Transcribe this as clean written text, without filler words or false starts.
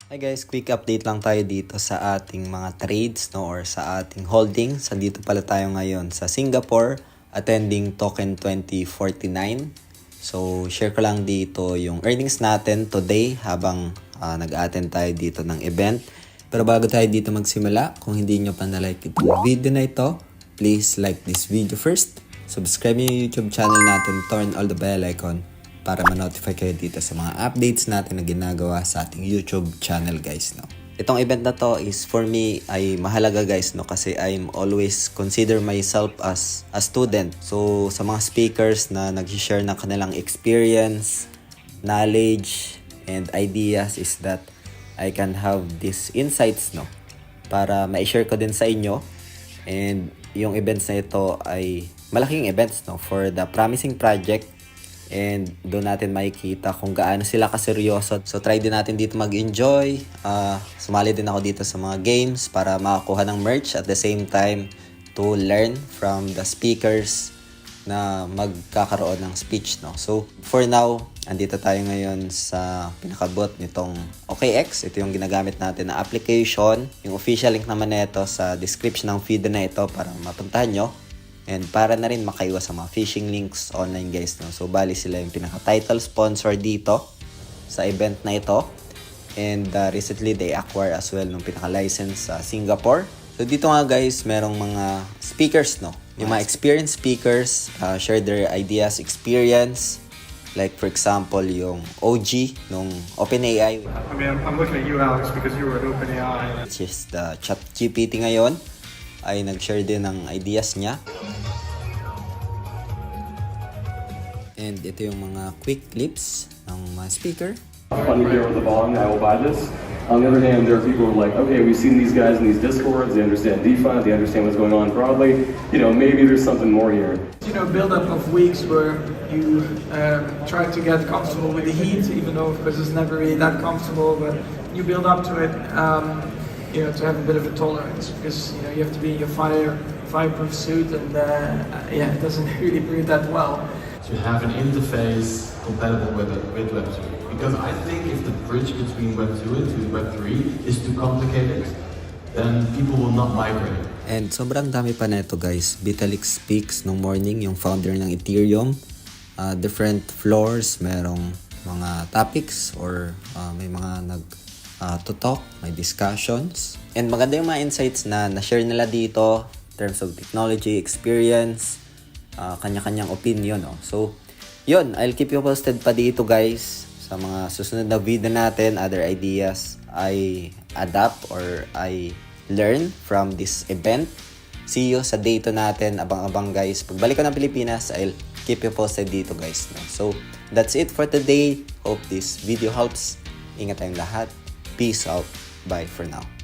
Hi guys, quick update lang tayo dito sa ating mga trades or sa ating holdings. Dito pala tayo ngayon sa Singapore, attending Token 2049. So share ko lang dito yung earnings natin today habang nag-attend tayo dito ng event. Pero bago tayo dito magsimula, kung hindi nyo pa na-like itong video na ito, please like this video first. Subscribe yung YouTube channel natin, turn all the bell icon para ma-notify kayo dito sa mga updates natin na ginagawa sa ating YouTube channel guys, no. Itong event na to is for me ay mahalaga guys, no, kasi I'm always consider myself as a student. So sa mga speakers na nag-share ng kanilang experience, knowledge, and ideas is that I can have these insights, no, para ma-share ko din sa inyo. And yung events na ito ay malaking events, no, for the promising project. And doon natin makikita kung gaano sila kaseryoso. So try din natin dito mag-enjoy. Sumali din ako dito sa mga games para makakuha ng merch at the same time to learn from the speakers na magkakaroon ng speech, no. So for now, andito tayo ngayon sa pinakabot nitong OKX. Ito yung ginagamit natin na application. Yung official link naman nito sa description ng video na ito para mapuntahan nyo. And para na rin makaiwas sa mga phishing links online guys, no. So bali sila yung pinaka-title sponsor dito sa event na ito. And recently they acquire as well ng pinaka-license sa Singapore. So dito nga guys, merong mga speakers, no. Yung mga experienced speakers share their ideas, experience. Like for example, yung OG nung OpenAI. I mean, I'm looking at you, Alex, because you were at OpenAI. Which is the ChatGPT ngayon. Ay nag-share din ng ideas niya. And ito yung mga quick clips ng mga speaker. Funny here with the volume, I will buy this. On the other hand, there are people who are like, okay, we've seen these guys in these discords, they understand DeFi, they understand what's going on broadly. You know, maybe there's something more here. You know, build up of weeks where you try to get comfortable with the heat, even though of course it's never really that comfortable, but you build up to it. You know, to have a bit of a tolerance, because you know you have to be in your fireproof suit, and yeah, it doesn't really breathe that well. To have an interface compatible with Web2. Because I think if the bridge between Web2 and Web3 is too complicated, then people will not migrate. And sobrang dami pa neto guys. Vitalik speaks nung morning, yung founder ng Ethereum. Different floors, merong mga topics or may mga to talk, may discussions. And maganda yung mga insights na na-share nila dito in terms of technology, experience, kanya-kanyang opinion, no? So, yun, I'll keep you posted pa dito guys sa mga susunod na video natin, other ideas I adapt or I learn from this event. See you sa date natin, abang-abang guys. Pagbalik ko ng Pilipinas, I'll keep you posted dito guys, no? So, that's it for today. Hope this video helps. Ingat tayong lahat. Peace out. Bye for now.